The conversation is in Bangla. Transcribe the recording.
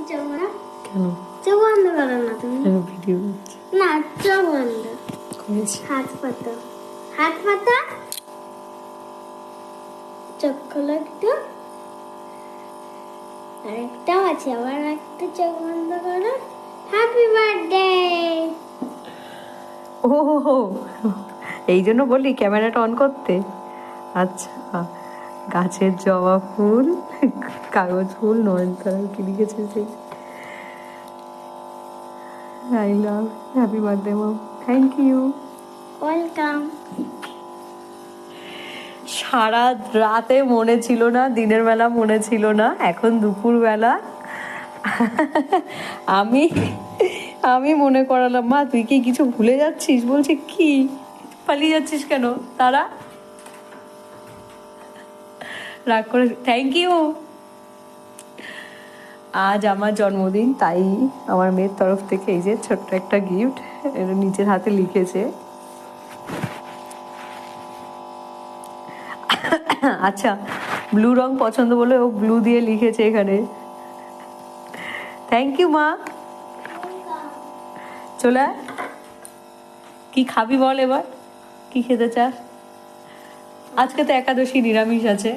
চোখ না কেন? চোখ বন্ধ করো না তুমি ভিডিও না চোখ বন্ধ করেছি। হাত পাতা হাত পাতা চোখ খোলো একটু আরেকটাও আছে আবার একটা চোখ বন্ধ করো হ্যাপি বার্থডে ও এই জন্য বললি ক্যামেরাটা অন করতে। আচ্ছা, গাছের জবা ফুল, কাগজ ফুল, নয়নতারা কি লিখেছে সে, I love, happy birthday mom, thank you. Welcome সারা রাতে মনে ছিল না, দিনের বেলা মনে ছিল না, এখন দুপুর বেলা আমি আমি মনে করালাম, মা তুই কি কিছু ভুলে যাচ্ছিস? বলছে কি, পালিয়ে যাচ্ছিস কেন? তারা রাগ করে, থ্যাংক ইউ। আজ আমার জন্মদিন, তাই আমার মেয়ের তরফ থেকে এই যে ছোট্ট একটা গিফট, এটা নিজের হাতে লিখেছে। আচ্ছা, ব্লু রং পছন্দ বলে ও ব্লু দিয়ে লিখেছে এখানে। থ্যাংক ইউ মা। চলে আয়। কি খাবি বল এবার, কি খেতে চাস? আজকে তো একাদশী, নিরামিষ আছে।